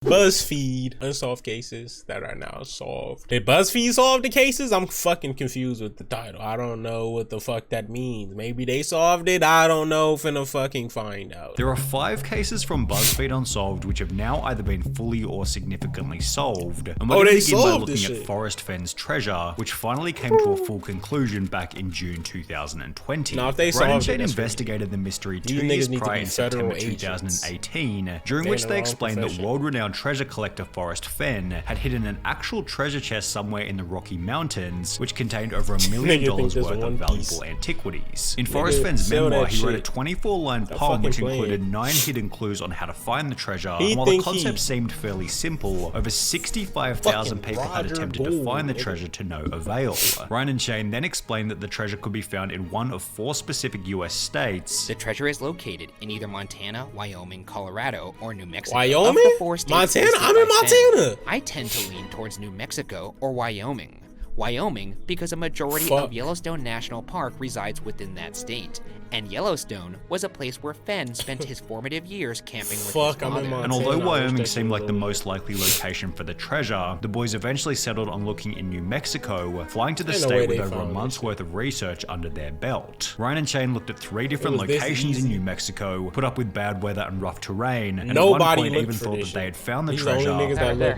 Buzzfeed unsolved cases that are now solved. Did Buzzfeed solve the cases? I'm fucking confused with the title. I don't know what the fuck that means. Maybe they solved it. I don't know. Finna fucking find out. There are 5 cases from Buzzfeed Unsolved which have now either been fully or significantly solved. And we're gonna begin by looking at Forrest Fenn's treasure, which finally came to a full conclusion back in June 2020. Now, if they Ryan and solved Shane it, investigated the mystery 2 years prior in September 2018, during which they explained that world-renowned treasure collector Forrest Fenn had hidden an actual treasure chest somewhere in the Rocky Mountains, which contained over $1 million worth of valuable antiquities. In Forrest Fenn's memoir, he wrote a 24-line poem which included 9 hidden clues on how to find the treasure, and while the concept seemed fairly simple, over 65,000 people had attempted to find the treasure to no avail. Ryan and Shane then explained that the treasure could be found in one of 4 specific US states. The treasure is located in either Montana, Wyoming, Colorado, or New Mexico. Wyoming? Montana? I'm in Montana! I tend to lean towards New Mexico or Wyoming. Wyoming because a majority of Yellowstone National Park resides within that state, and Yellowstone was a place where Fenn spent his formative years camping with his father. And although Wyoming seemed like the most likely location for the treasure, the boys eventually settled on looking in New Mexico, flying to the state with over a month's worth of research under their belt. Ryan and Shane looked at 3 different locations in New Mexico, put up with bad weather and rough terrain, and at one point even thought that they had found the treasure.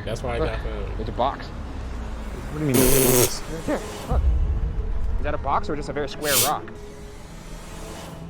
That's why I got found. It's a box. What do you mean? Is that a box or just a very square rock?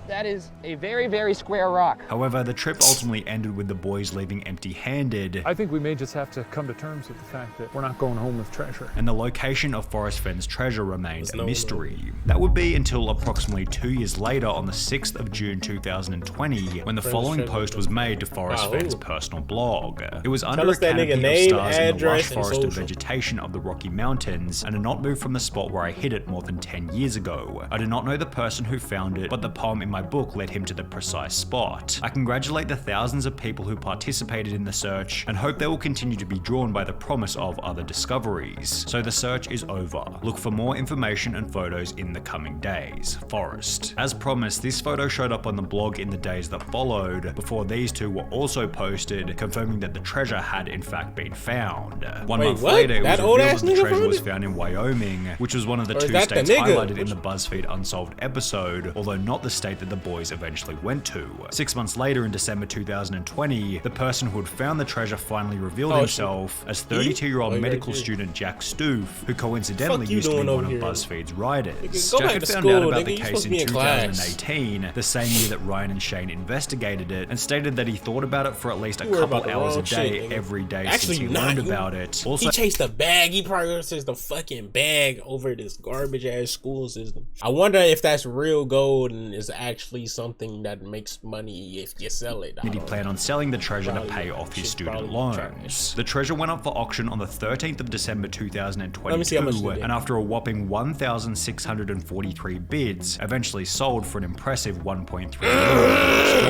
That is a very, very square rock. However, the trip ultimately ended with the boys leaving empty-handed. I think we may just have to come to terms with the fact that we're not going home with treasure. And the location of Forrest Fenn's treasure remained a mystery. That would be until approximately 2 years later on the 6th of June 2020, when the following post was made to Forrest Fenn's personal blog. It was under a canopy of stars in the lush forest and vegetation of the Rocky Mountains, and had not moved from the spot where I hid it more than 10 years ago. I do not know the person who found it, but the poem in my book led him to the precise spot. I congratulate the thousands of people who participated in the search and hope they will continue to be drawn by the promise of other discoveries. So the search is over. Look for more information and photos in the coming days. Forrest. As promised, this photo showed up on the blog in the days that followed, before these 2 were also posted, confirming that the treasure had in fact been found. 1 month later, it was revealed that the treasure was found in Wyoming, which was one of the 2 states highlighted in the Buzzfeed Unsolved episode, although not the state that the boys eventually went to. 6 months later, in December 2020, the person who had found the treasure finally revealed himself as 32-year-old medical student Jack Stoof, who coincidentally used to be one of Buzzfeed's writers. Jack had found out about the case in 2018, the same year that Ryan and Shane investigated it, and stated that he thought about it for at least a couple hours a day every day since he learned about it. Also, he chased the bag. He prioritized the fucking bag over this garbage ass school system. I wonder if that's real gold and is actually something that makes money if you sell it. Did he plan on selling the treasure to pay off his student loans? The treasure went up for auction on the 13th of December 2022, and after a whopping 1,643 bids, eventually sold for an impressive $1.3 million.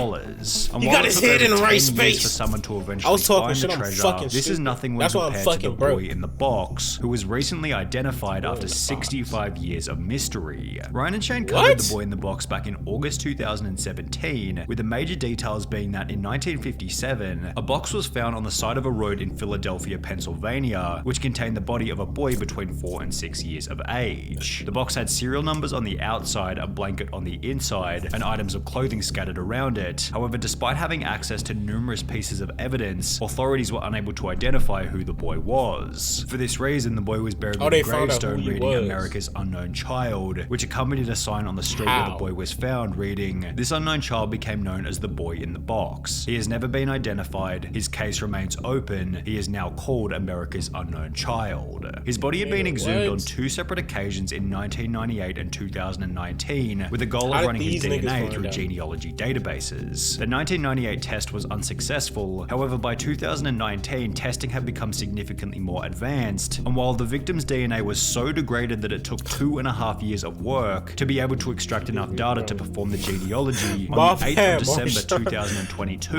And while it took over 10 years for someone to eventually find the treasure, this is nothing when compared to the boy in the box, who was recently identified after 65 years of mystery. Ryan and Shane covered the boy in the box back in August 2017, with the major details being that in 1957, a box was found on the side of a road in Philadelphia, Pennsylvania, which contained the body of a boy between 4 and 6 years of age. The box had serial numbers on the outside, a blanket on the inside, and items of clothing scattered around it. However, despite having access to numerous pieces of evidence, authorities were unable to identify who the boy was. For this reason, the boy was buried with a gravestone reading America's Unknown Child, which accompanied a sign on the street where the boy was found reading, "This unknown child became known as the boy in the box. He has never been identified. His case remains open. He is now called America's Unknown Child." His body had been exhumed on 2 separate occasions in 1998 and 2019, with the goal of running his DNA through genealogy databases. The 1998 test was unsuccessful. However, by 2019, testing had become significantly more advanced, and while the victim's DNA was so degraded that it took 2.5 years of work to be able to extract enough data to perform the genealogy, on the 8th of December 2022,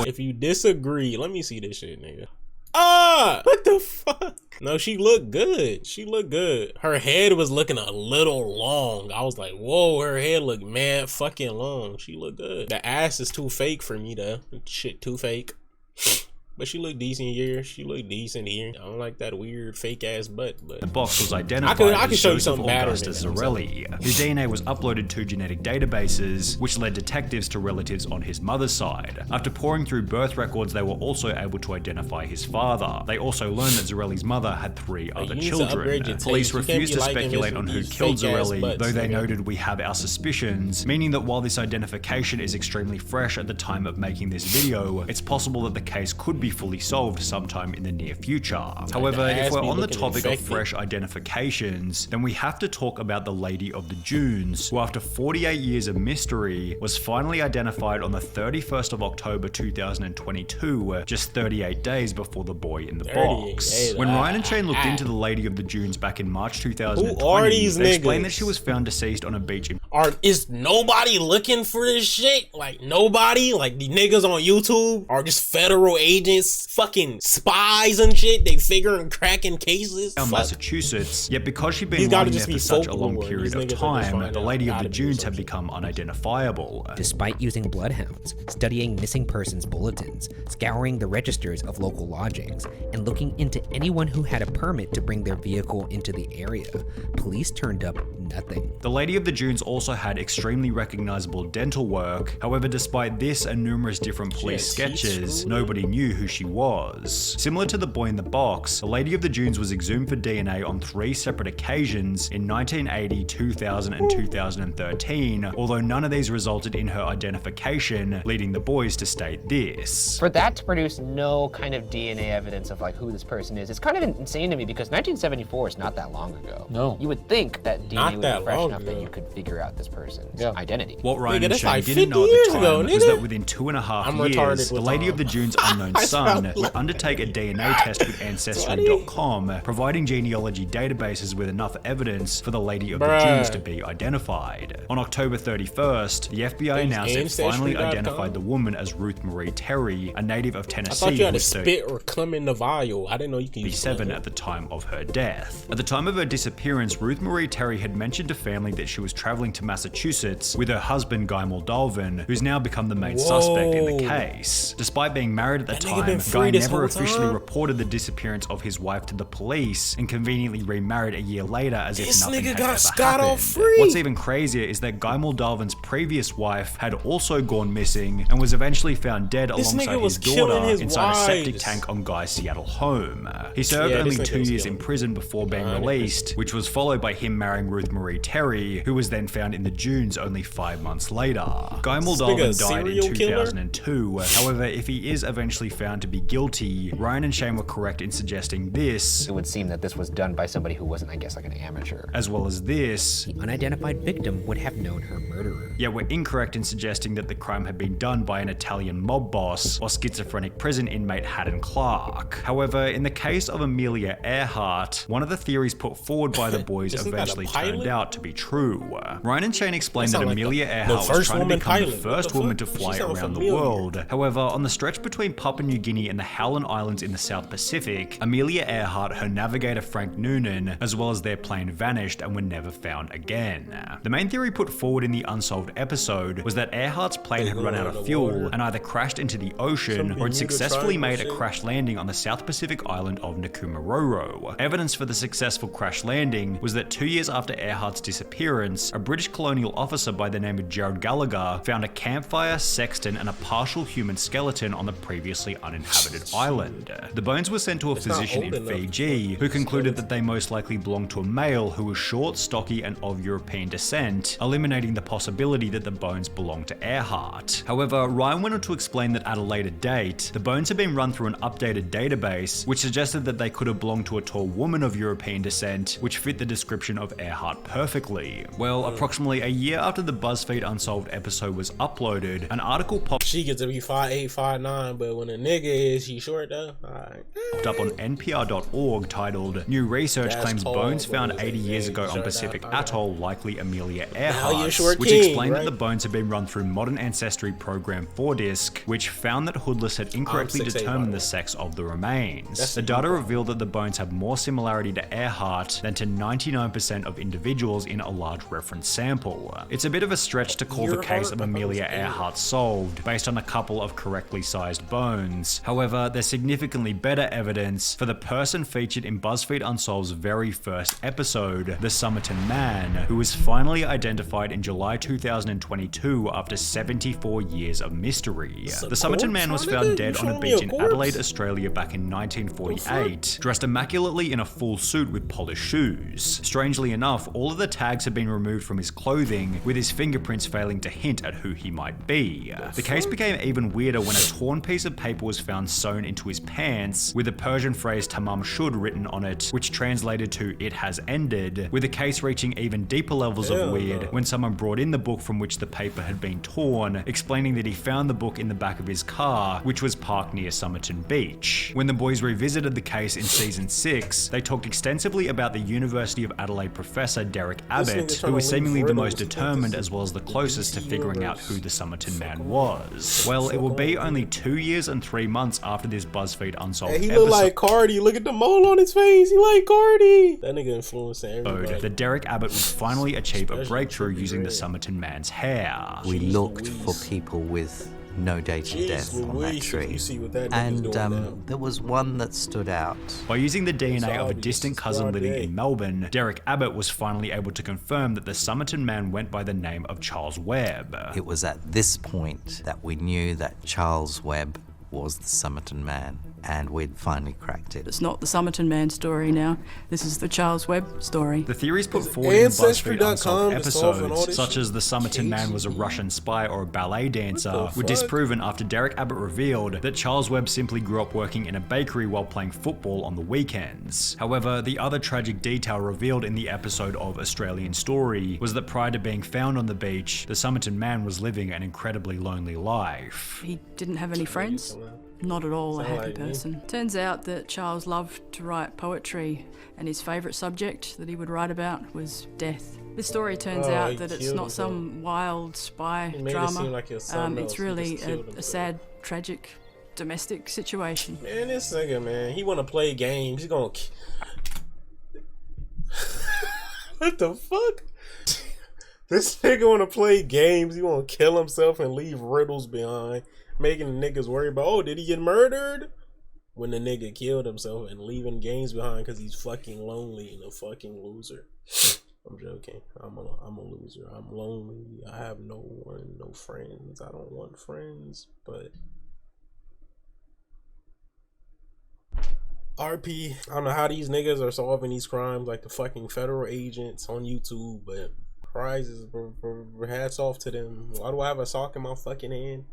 if you disagree, let me see this shit, nigga. What the fuck? No, she looked good. She looked good. Her head was looking a little long. I was like, whoa, her head looked mad fucking long. She looked good. The ass is too fake for me though. Shit, too fake. But she looked decent here. She looked decent here. I don't like that weird fake ass butt, but the box was identified I could show you as something better than Augustus that. Zarelli, whose DNA was uploaded to genetic databases, which led detectives to relatives on his mother's side. After pouring through birth records, they were also able to identify his father. They also learned that Zarelli's mother had 3 other children. Police refused to speculate on who killed Zarelli, though they noted we have our suspicions, meaning that while this identification is extremely fresh at the time of making this video, it's possible that the case could be fully solved sometime in the near future. However, if we're on the topic of fresh identifications, then we have to talk about the Lady of the Dunes, who after 48 years of mystery was finally identified on the 31st of October 2022, just 38 days before the boy in the box. When Ryan and Shane looked into the Lady of the Dunes back in March 2020, they explained that she was found deceased on a beach in... Is nobody looking for this shit? Like nobody? Like the niggas on YouTube are just federal agents, fucking spies and shit. They figuring cracking cases. Massachusetts. Yet because she'd been lying there for such a long period of time, the Lady of the Dunes had become unidentifiable. Despite using bloodhounds, studying missing persons bulletins, scouring the registers of local lodgings, and looking into anyone who had a permit to bring their vehicle into the area, police turned up nothing. The Lady of the Dunes also had extremely recognizable dental work. However, despite this and numerous different police sketches, nobody knew who she was. Similar to the boy in the box, the Lady of the Dunes was exhumed for DNA on 3 separate occasions in 1980, 2000, and 2013, although none of these resulted in her identification, leading the boys to state this. For that to produce no kind of DNA evidence of like who this person is, it's kind of insane to me because 1974 is not that long ago. No. You would think that DNA would be fresh enough that you could figure out this person's identity. What Ryan and Shane like didn't know at the time was that within 2.5 years, the Lady of the Dunes' unknown son would undertake a DNA test with Ancestry.com, providing genealogy databases with enough evidence for the Lady of the Dunes to be identified. On October 31st, the FBI announced it finally identified the woman as Ruth Marie Terry, a native of Tennessee. I thought you had to spit or come in the vial. I didn't know you could use 37 at the time of her death. At the time of her disappearance, Ruth Marie Terry had mentioned to family that she was traveling to Massachusetts with her husband Guy Moldalvin, who's now become the main suspect in the case. Despite being married at the time, Guy never officially reported the disappearance of his wife to the police and conveniently remarried a year later as if nothing had ever happened. What's even crazier is that Guy Moldalvin's previous wife had also gone missing and was eventually found dead alongside his daughter inside a septic tank on Guy's Seattle home. He served only 2 years in prison before being released, which was followed by him marrying Ruth Marie Terry, who was then found in the dunes only 5 months later. Guy Moldalvin died in 2002. However, if he is eventually found to be guilty, Ryan and Shane were correct in suggesting this. It would seem that this was done by somebody who wasn't, I guess, like an amateur. As well as this. The unidentified victim would have known her murderer. Yet we're incorrect in suggesting that the crime had been done by an Italian mob boss or schizophrenic prison inmate Haddon Clark. However, in the case of Amelia Earhart, one of the theories put forward by the boys eventually turned out to be true. Ryan and Shane explained that Amelia Earhart was trying to become the first woman to fly around the world. However, on the stretch between Papua New Guinea and the Howland Islands in the South Pacific, Amelia Earhart, her navigator Frank Noonan, as well as their plane vanished and were never found again. The main theory put forward in the Unsolved episode was that Earhart's plane had run out of fuel and either crashed into the ocean or had successfully made a crash landing on the South Pacific island of Nkumaroro. Evidence for the successful crash landing was that 2 years after Earhart's disappearance, a British colonial officer by the name of Gerald Gallagher found a campfire, sextant, and a partial human skeleton on the previously uninhabited island. The bones were sent to a physician in Fiji, who concluded that they most likely belonged to a male who was short, stocky, and of European descent, eliminating the possibility that the bones belonged to Earhart. However, Ryan went on to explain that at a later date, the bones had been run through an updated database, which suggested that they could have belonged to a tall woman of European descent, which fit the description of Earhart perfectly. Well, approximately a year after the Buzzfeed Unsolved episode was uploaded, an article popped She gets to be 5'8", 5'9", but when a nigga is, she short though? Alright. up on NPR.org titled "New Research Claims Bones Found 80 Years Ago on Pacific Atoll Likely Amelia Earhart," which explained that the bones had been run through Modern Ancestry Program 4-disc, which found that Hoodless had incorrectly determined the sex of the remains. The data revealed that the bones have more similarity to Earhart than to 99% of individuals individuals in a large reference sample. It's a bit of a stretch to call the case of Amelia Earhart solved based on a couple of correctly sized bones. However, there's significantly better evidence for the person featured in Buzzfeed Unsolved's very first episode, the Somerton Man, who was finally identified in July 2022 after 74 years of mystery. The Somerton Man was found dead on a beach in Adelaide, Australia back in 1948, dressed immaculately in a full suit with polished shoes. Strangely enough, all of the tags had been removed from his clothing, with his fingerprints failing to hint at who he might be. The case became even weirder when a torn piece of paper was found sewn into his pants, with the Persian phrase "tamam shud" written on it, which translated to "it has ended," with the case reaching even deeper levels of weird when someone brought in the book from which the paper had been torn, explaining that he found the book in the back of his car, which was parked near Somerton Beach. When the boys revisited the case in season 6, they talked extensively about the University of Adelaide professor Derek Abbott, who was seemingly the most determined as well as the closest to figuring out who the Somerton Man was. Well, it will be only 2 years and 3 months after this Buzzfeed Unsolved episode. He look like Cardi. Look at the mole on his face. He like Cardi. That nigga influencing everybody. That Derek Abbott would finally achieve a breakthrough using the Somerton Man's hair. We looked for people with no date of death on that tree, and there was one that stood out. By using the DNA of a distant cousin living in Melbourne, Derek Abbott was finally able to confirm that the Somerton Man went by the name of Charles Webb. It was at this point that we knew that Charles Webb was the Somerton Man, and we'd finally cracked it. It's not the Somerton Man story now. This is the Charles Webb story. The theories put forward in Buzzfeed Unsolved episodes, such as the Somerton Man was a Russian spy or a ballet dancer, were disproven after Derek Abbott revealed that Charles Webb simply grew up working in a bakery while playing football on the weekends. However, the other tragic detail revealed in the episode of Australian Story was that prior to being found on the beach, the Somerton Man was living an incredibly lonely life. He didn't have any friends. Not at all a happy person. Turns out that Charles loved to write poetry, and his favourite subject that he would write about was death. This story turns out that it's not some wild spy drama. It's really a sad, tragic, domestic situation. Man, this nigga, man, he wanna play games. He gonna... What the fuck? This nigga wanna play games. He wanna kill himself and leave riddles behind. Making the niggas worry about, oh, did he get murdered? When the nigga killed himself and leaving games behind because he's fucking lonely and a fucking loser. I'm joking. I'm a loser. I'm lonely. I have no one, no friends. I don't want friends, but... RP, I don't know how these niggas are solving these crimes like the fucking federal agents on YouTube, but prizes, hats off to them. Why do I have a sock in my fucking hand?